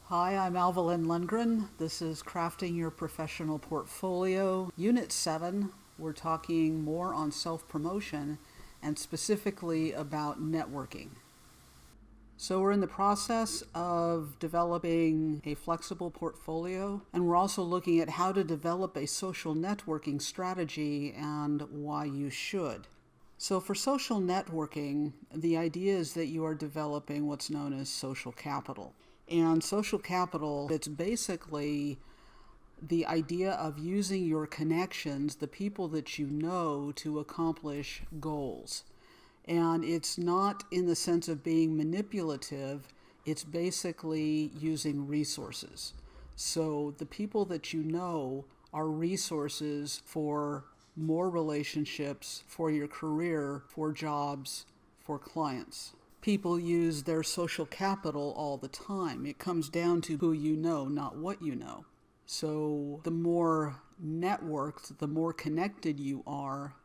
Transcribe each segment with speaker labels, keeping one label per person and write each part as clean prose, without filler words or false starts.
Speaker 1: Hi, I'm Alvalyn Lundgren. This is Crafting Your Professional Portfolio. Unit 7, we're talking more on self-promotion and specifically about networking. So we're in the process of developing a flexible portfolio, and we're also looking at how to develop a social networking strategy and why you should. So for social networking, the idea is that you are developing what's known as social capital. And social capital, it's basically the idea of using your connections, the people that you know, to accomplish goals. And it's not in the sense of being manipulative, it's basically using resources. So the people that you know are resources for more relationships, for your career, for jobs, for clients. People use their social capital all the time. It comes down to who you know, not what you know. So the more networked, the more connected you are,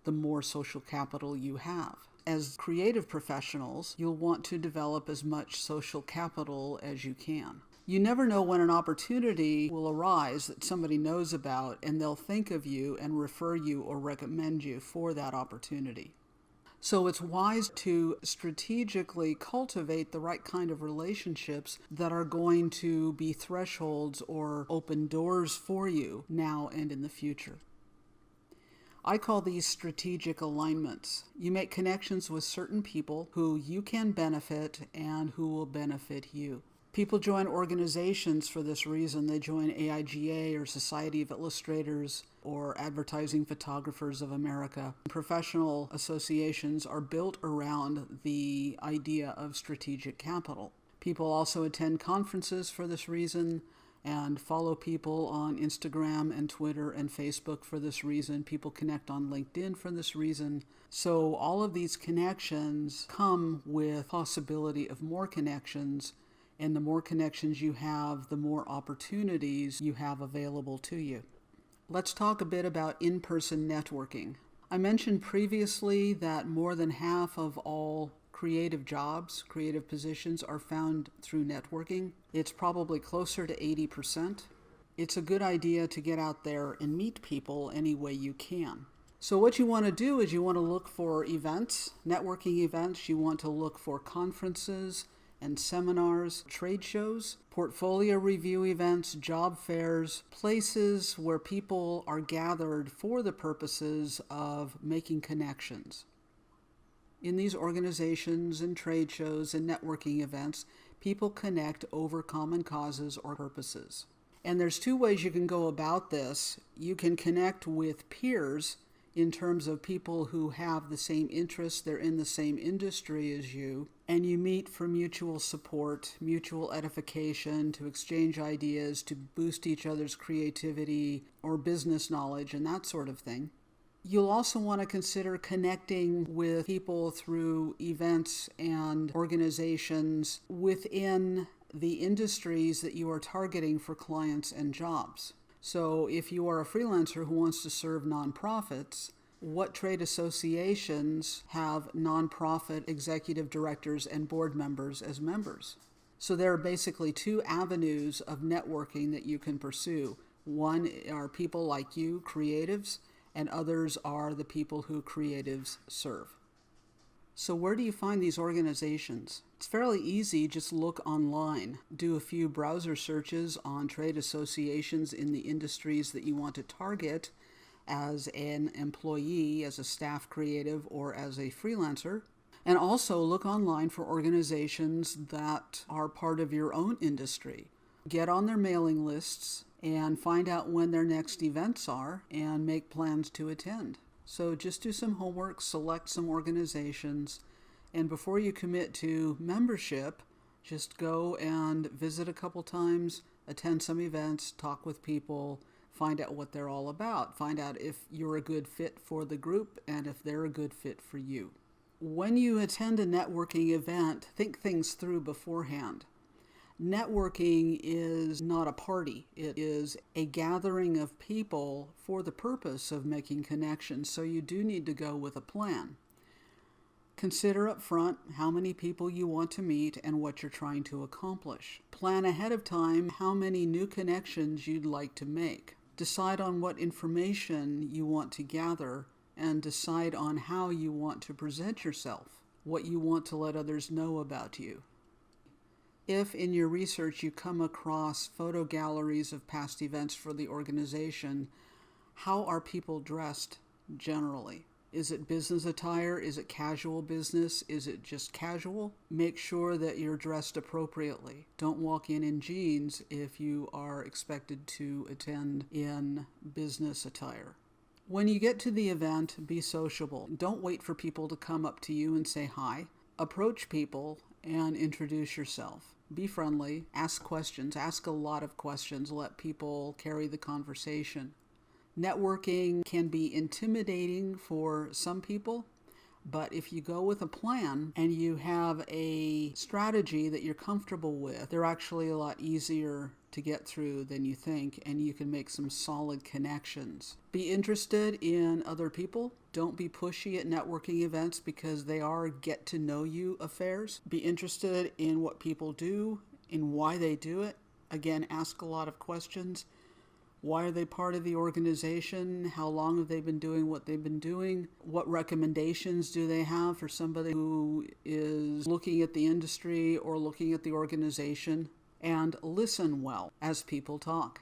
Speaker 1: the more social capital you have. As creative professionals, you'll want to develop as much social capital as you can. You never know when an opportunity will arise that somebody knows about, and they'll think of you and refer you or recommend you for that opportunity. So it's wise to strategically cultivate the right kind of relationships that are going to be thresholds or open doors for you now and in the future. I call these strategic alignments. You make connections with certain people who you can benefit and who will benefit you. People join organizations for this reason. They join AIGA or Society of Illustrators or Advertising Photographers of America. Professional associations are built around the idea of strategic capital. People also attend conferences for this reason and follow people on Instagram and Twitter and Facebook for this reason. People connect on LinkedIn for this reason. So all of these connections come with possibility of more connections, and the more connections you have, the more opportunities you have available to you. Let's talk a bit about in-person networking. I mentioned previously that more than half of all creative jobs, creative positions are found through networking. It's probably closer to 80%. It's a good idea to get out there and meet people any way you can. So what you want to do is you want to look for events, networking events. You want to look for conferences and seminars, trade shows, portfolio review events, job fairs, places where people are gathered for the purposes of making connections. In these organizations and trade shows and networking events, people connect over common causes or purposes. And there's two ways you can go about this. You can connect with peers in terms of people who have the same interests, they're in the same industry as you, and you meet for mutual support, mutual edification, to exchange ideas, to boost each other's creativity or business knowledge and that sort of thing. You'll also want to consider connecting with people through events and organizations within the industries that you are targeting for clients and jobs. So if you are a freelancer who wants to serve nonprofits, what trade associations have nonprofit executive directors and board members as members? So there are basically two avenues of networking that you can pursue. One are people like you, creatives, and others are the people who creatives serve. So where do you find these organizations? It's fairly easy. Just look online. Do a few browser searches on trade associations in the industries that you want to target as an employee, as a staff creative, or as a freelancer. And also look online for organizations that are part of your own industry. Get on their mailing lists and find out when their next events are and make plans to attend. So just do some homework, select some organizations, and before you commit to membership, just go and visit a couple times, attend some events, talk with people, find out what they're all about, find out if you're a good fit for the group and if they're a good fit for you. When you attend a networking event, think things through beforehand. Networking is not a party. It is a gathering of people for the purpose of making connections, so you do need to go with a plan. Consider up front how many people you want to meet and what you're trying to accomplish. Plan ahead of time how many new connections you'd like to make. Decide on what information you want to gather and decide on how you want to present yourself, what you want to let others know about you. If in your research you come across photo galleries of past events for the organization, how are people dressed generally? Is it business attire? Is it casual business? Is it just casual? Make sure that you're dressed appropriately. Don't walk in jeans if you are expected to attend in business attire. When you get to the event, be sociable. Don't wait for people to come up to you and say hi. Approach people and introduce yourself. Be friendly. Ask questions. Ask a lot of questions. Let people carry the conversation. Networking can be intimidating for some people, but if you go with a plan and you have a strategy that you're comfortable with, they're actually a lot easier to get through than you think, and you can make some solid connections. Be interested in other people. Don't be pushy at networking events because they are get-to-know-you affairs. Be interested in what people do, in why they do it. Again, ask a lot of questions. Why are they part of the organization? How long have they been doing what they've been doing? What recommendations do they have for somebody who is looking at the industry or looking at the organization? And listen well as people talk.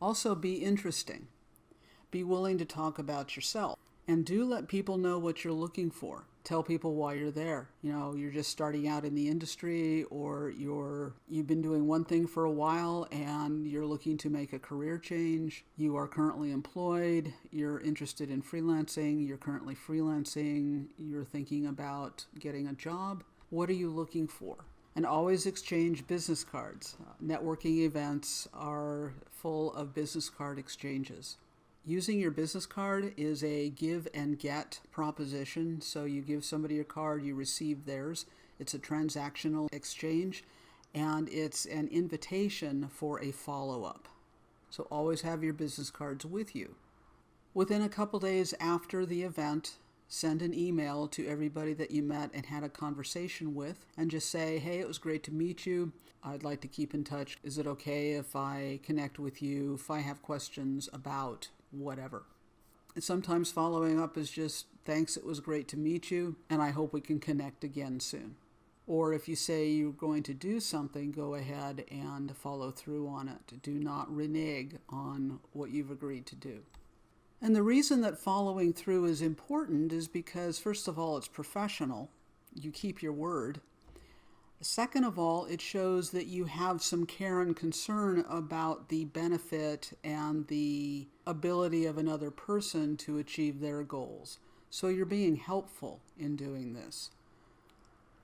Speaker 1: Also, be interesting. Be willing to talk about yourself. And do let people know what you're looking for. Tell people why you're there. You're just starting out in the industry, or you've been doing one thing for a while and you're looking to make a career change. You are currently employed. You're interested in freelancing. You're currently freelancing. You're thinking about getting a job. What are you looking for? And always exchange business cards. Networking events are full of business card exchanges. Using your business card is a give and get proposition. So you give somebody your card, you receive theirs. It's a transactional exchange, and it's an invitation for a follow-up. So always have your business cards with you. Within a couple days after the event, send an email to everybody that you met and had a conversation with and just say, hey, it was great to meet you. I'd like to keep in touch. Is it okay if I connect with you if I have questions about whatever? And sometimes following up is just, thanks, it was great to meet you, and I hope we can connect again soon. Or if you say you're going to do something, go ahead and follow through on it. Do not renege on what you've agreed to do. And the reason that following through is important is because, first of all, it's professional. You keep your word. Second of all, it shows that you have some care and concern about the benefit and the ability of another person to achieve their goals. So you're being helpful in doing this.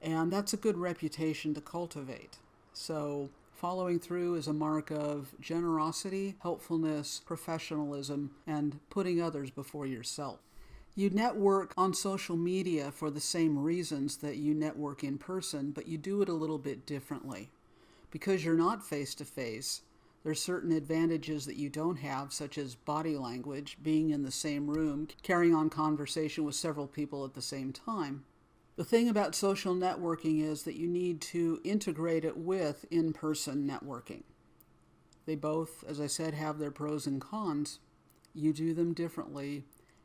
Speaker 1: And that's a good reputation to cultivate. So following through is a mark of generosity, helpfulness, professionalism, and putting others before yourself. You network on social media for the same reasons that you network in person, but you do it a little bit differently. Because you're not face-to-face, there's certain advantages that you don't have, such as body language, being in the same room, carrying on conversation with several people at the same time. The thing about social networking is that you need to integrate it with in-person networking. They both, as I said, have their pros and cons. You do them differently,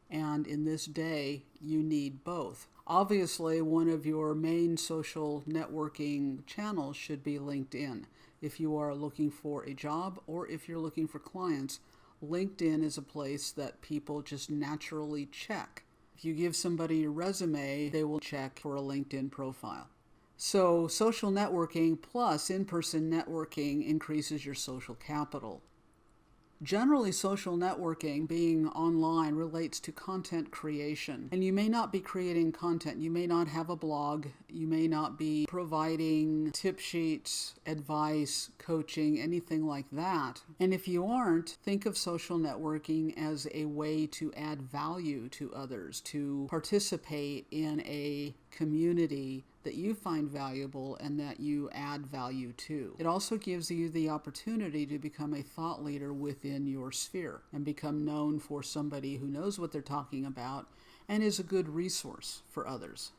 Speaker 1: and in this day, you need both. Obviously, one of your main social networking channels should be LinkedIn. If you are looking for a job or if you're looking for clients, LinkedIn is a place that people just naturally check. If you give somebody your resume, they will check for a LinkedIn profile. So social networking plus in-person networking increases your social capital. Generally, social networking, being online, relates to content creation. And you may not be creating content. You may not have a blog. You may not be providing tip sheets, advice, coaching, anything like that. And if you aren't, think of social networking as a way to add value to others, to participate in a community that you find valuable and that you add value to. It also gives you the opportunity to become a thought leader within your sphere and become known for somebody who knows what they're talking about and is a good resource for others.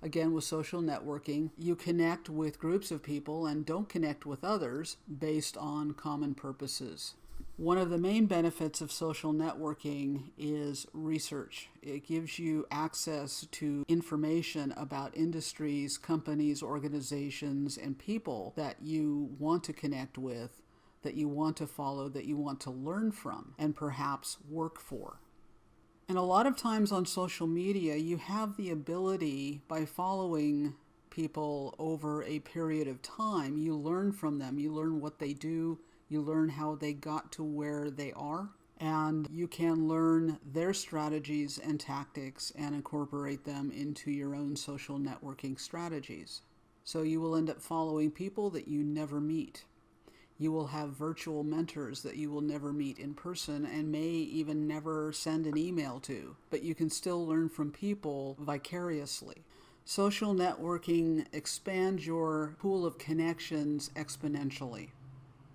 Speaker 1: Again, with social networking, you connect with groups of people and don't connect with others based on common purposes. One of the main benefits of social networking is research. It gives you access to information about industries, companies, organizations, and people that you want to connect with, that you want to follow, that you want to learn from, and perhaps work for. And a lot of times on social media, you have the ability, by following people over a period of time, you learn from them, you learn what they do, you learn how they got to where they are, and you can learn their strategies and tactics and incorporate them into your own social networking strategies. So you will end up following people that you never meet. You will have virtual mentors that you will never meet in person and may even never send an email to, but you can still learn from people vicariously. Social networking expands your pool of connections exponentially.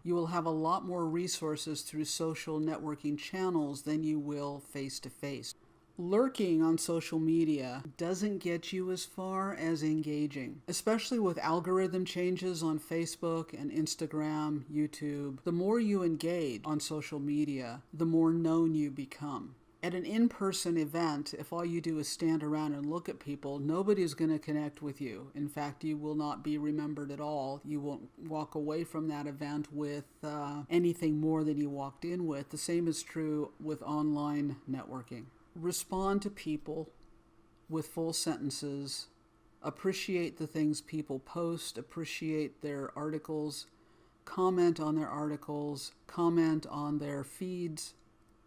Speaker 1: You will have a lot more resources through social networking channels than you will face-to-face. Lurking on social media doesn't get you as far as engaging, especially with algorithm changes on Facebook and Instagram, YouTube. The more you engage on social media, the more known you become. At an in-person event, if all you do is stand around and look at people, nobody's going to connect with you. In fact, you will not be remembered at all. You won't walk away from that event with anything more than you walked in with. The same is true with online networking. Respond to people with full sentences. Appreciate the things people post. Appreciate their articles. Comment on their articles. Comment on their feeds.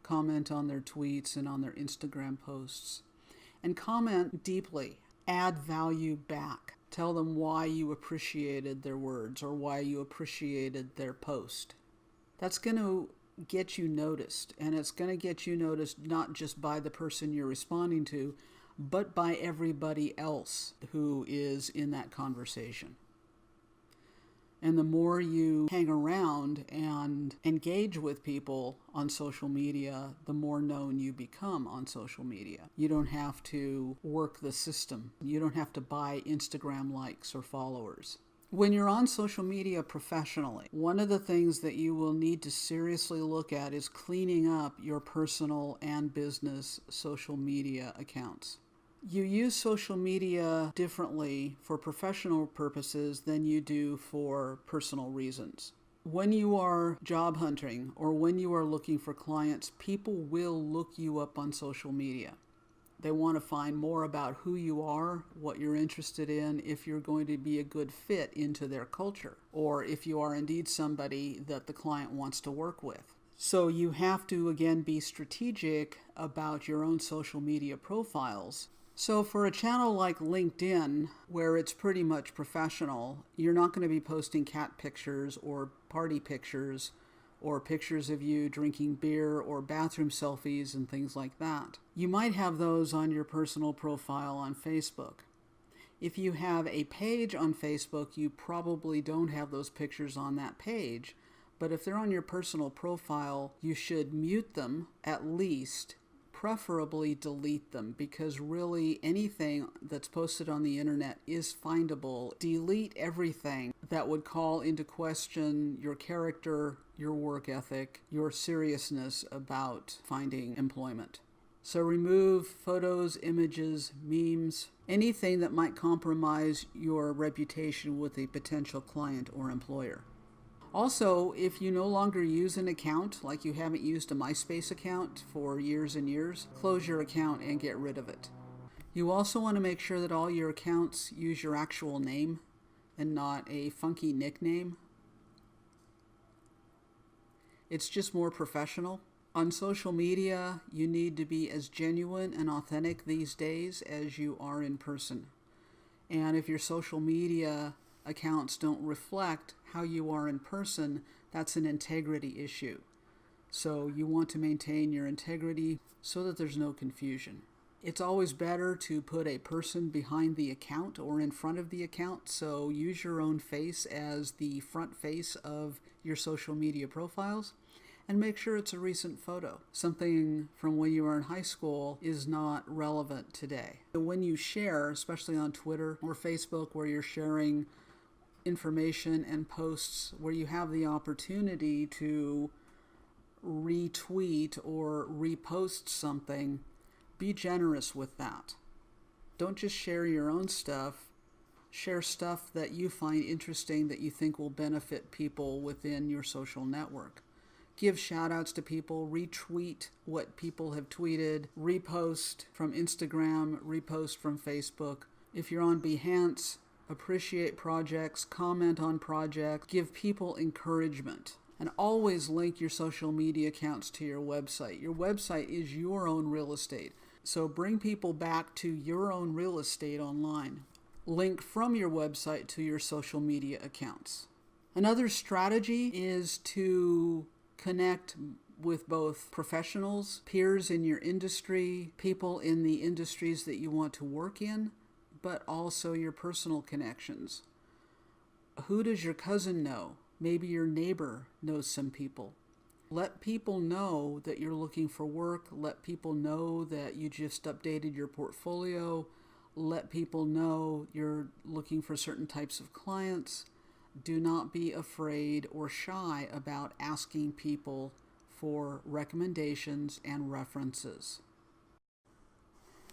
Speaker 1: Comment on their tweets and on their Instagram posts. And comment deeply. Add value back. Tell them why you appreciated their words or why you appreciated their post. That's going to get you noticed, and it's going to get you noticed not just by the person you're responding to, but by everybody else who is in that conversation. And the more you hang around and engage with people on social media, the more known you become on social media. You don't have to work the system. You don't have to buy Instagram likes or followers. When you're on social media professionally, one of the things that you will need to seriously look at is cleaning up your personal and business social media accounts. You use social media differently for professional purposes than you do for personal reasons. When you are job hunting or when you are looking for clients, people will look you up on social media. They want to find more about who you are, what you're interested in, if you're going to be a good fit into their culture, or if you are indeed somebody that the client wants to work with. So you have to, again, be strategic about your own social media profiles. So for a channel like LinkedIn, where it's pretty much professional, you're not going to be posting cat pictures or party pictures or pictures of you drinking beer or bathroom selfies and things like that. You might have those on your personal profile on Facebook. If you have a page on Facebook, you probably don't have those pictures on that page. But if they're on your personal profile, you should mute them at least, preferably delete them, because really anything that's posted on the internet is findable. Delete everything that would call into question your character, your work ethic, your seriousness about finding employment. So remove photos, images, memes, anything that might compromise your reputation with a potential client or employer. Also, if you no longer use an account, like you haven't used a MySpace account for years and years, close your account and get rid of it. You also want to make sure that all your accounts use your actual name and not a funky nickname. It's just more professional. On social media, you need to be as genuine and authentic these days as you are in person. And if your social media accounts don't reflect how you are in person, that's an integrity issue. So you want to maintain your integrity so that there's no confusion. It's always better to put a person behind the account or in front of the account, so use your own face as the front face of your social media profiles. and make sure it's a recent photo. Something from when you were in high school is not relevant today. When you share, especially on Twitter or Facebook, where you're sharing information and posts where you have the opportunity to retweet or repost something, be generous with that. Don't just share your own stuff. Share stuff that you find interesting that you think will benefit people within your social network. Give shout outs to people, retweet what people have tweeted, repost from Instagram, repost from Facebook. If you're on Behance, appreciate projects, comment on projects, give people encouragement. And always link your social media accounts to your website. Your website is your own real estate. So bring people back to your own real estate online. Link from your website to your social media accounts. Another strategy is to connect with both professionals, peers in your industry, people in the industries that you want to work in, but also your personal connections. Who does your cousin know? Maybe your neighbor knows some people. Let people know that you're looking for work. Let people know that you just updated your portfolio. Let people know you're looking for certain types of clients. Do not be afraid or shy about asking people for recommendations and references.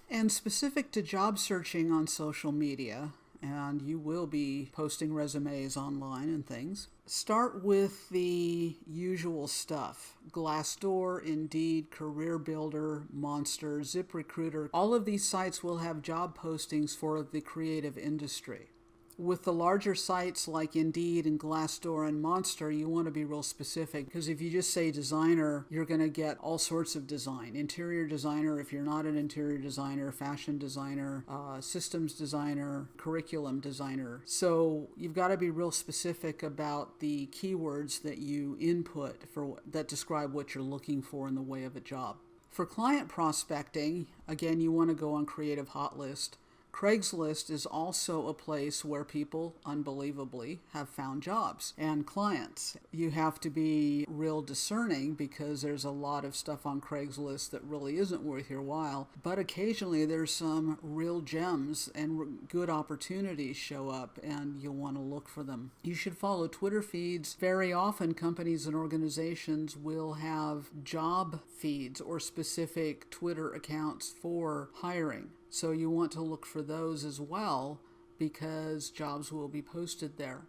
Speaker 1: And specific to job searching on social media, and you will be posting resumes online and things, start with the usual stuff. Glassdoor, Indeed, CareerBuilder, Monster, ZipRecruiter. All of these sites will have job postings for the creative industry. With the larger sites like Indeed and Glassdoor and Monster, you want to be real specific, because if you just say designer, you're going to get all sorts of design. Interior designer, if you're not an interior designer, fashion designer, systems designer, curriculum designer. So you've got to be real specific about the keywords that you input that describe what you're looking for in the way of a job. For client prospecting, again, you want to go on Creative Hot List. Craigslist is also a place where people, unbelievably, have found jobs and clients. You have to be real discerning, because there's a lot of stuff on Craigslist that really isn't worth your while, but occasionally there's some real gems and good opportunities show up, and you'll want to look for them. You should follow Twitter feeds. Very often companies and organizations will have job feeds or specific Twitter accounts for hiring. So you want to look for those as well, because jobs will be posted there.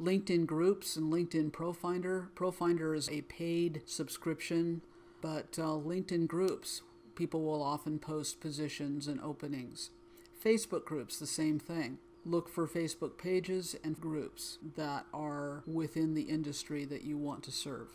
Speaker 1: LinkedIn groups and LinkedIn ProFinder. ProFinder is a paid subscription, but LinkedIn groups, people will often post positions and openings. Facebook groups, the same thing. Look for Facebook pages and groups that are within the industry that you want to serve.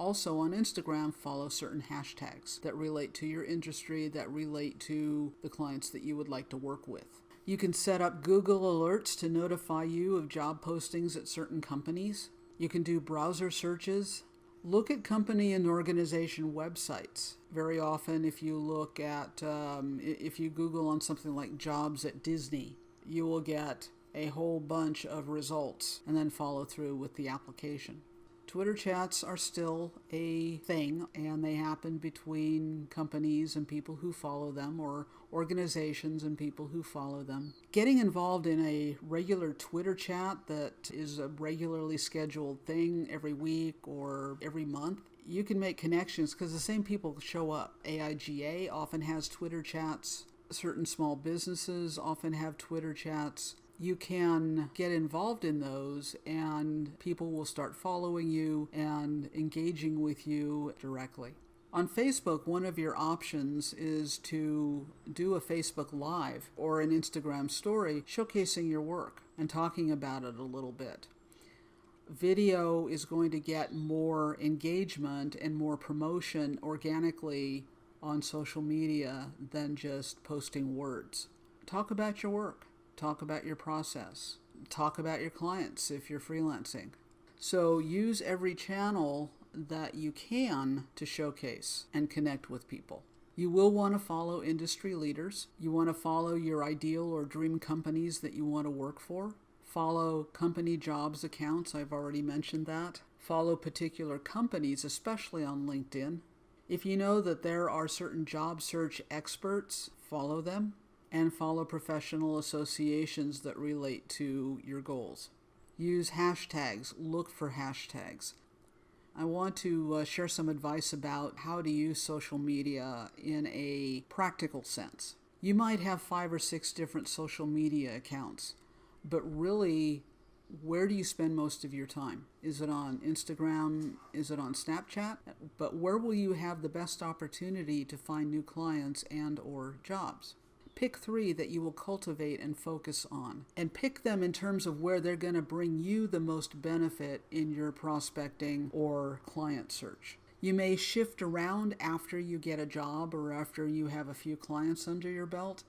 Speaker 1: Also on Instagram, follow certain hashtags that relate to your industry, that relate to the clients that you would like to work with. You can set up Google alerts to notify you of job postings at certain companies. You can do browser searches. Look at company and organization websites. Very often, if you look at, if you Google on something like jobs at Disney, you will get a whole bunch of results, and then follow through with the application. Twitter chats are still a thing, and they happen between companies and people who follow them, or organizations and people who follow them. Getting involved in a regular Twitter chat that is a regularly scheduled thing every week or every month, you can make connections because the same people show up. AIGA often has Twitter chats. Certain small businesses often have Twitter chats. You can get involved in those, and people will start following you and engaging with you directly. On Facebook, one of your options is to do a Facebook Live or an Instagram story showcasing your work and talking about it a little bit. Video is going to get more engagement and more promotion organically on social media than just posting words. Talk about your work. Talk about your process. Talk about your clients if you're freelancing. So use every channel that you can to showcase and connect with people. You will want to follow industry leaders. You want to follow your ideal or dream companies that you want to work for. Follow company jobs accounts, I've already mentioned that. Follow particular companies, especially on LinkedIn. If you know that there are certain job search experts, follow them. And follow professional associations that relate to your goals. Use hashtags, look for hashtags. I want to share some advice about how to use social media in a practical sense. You might have 5 or 6 different social media accounts, but really, where do you spend most of your time? Is it on Instagram? Is it on Snapchat? But where will you have the best opportunity to find new clients and or jobs? Pick 3 that you will cultivate and focus on, and pick them in terms of where they're going to bring you the most benefit in your prospecting or client search. You may shift around after you get a job or after you have a few clients under your belt,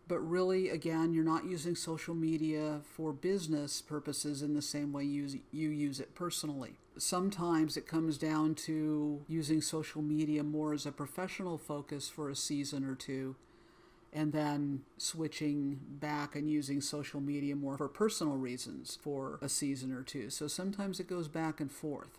Speaker 1: but really, again, you're not using social media for business purposes in the same way you use it personally. Sometimes it comes down to using social media more as a professional focus for a season or two, and then switching back and using social media more for personal reasons for a season or two. So sometimes it goes back and forth.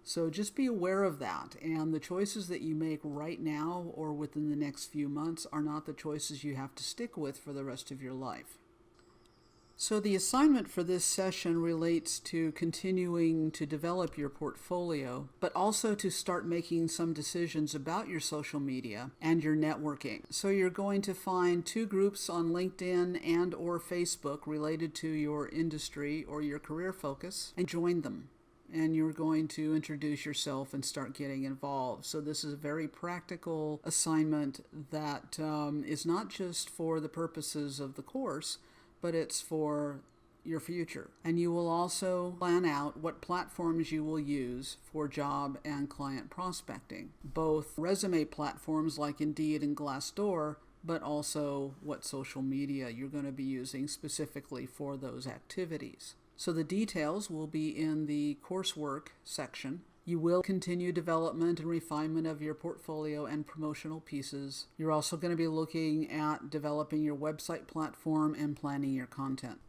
Speaker 1: So just be aware of that. And the choices that you make right now or within the next few months are not the choices you have to stick with for the rest of your life. So the assignment for this session relates to continuing to develop your portfolio, but also to start making some decisions about your social media and your networking. So you're going to find 2 groups on LinkedIn and or Facebook related to your industry or your career focus, and join them. And you're going to introduce yourself and start getting involved. So this is a very practical assignment that is not just for the purposes of the course, but it's for your future. And you will also plan out what platforms you will use for job and client prospecting, both resume platforms like Indeed and Glassdoor, but also what social media you're going to be using specifically for those activities. So the details will be in the coursework section. You will continue development and refinement of your portfolio and promotional pieces. You're also going to be looking at developing your website platform and planning your content.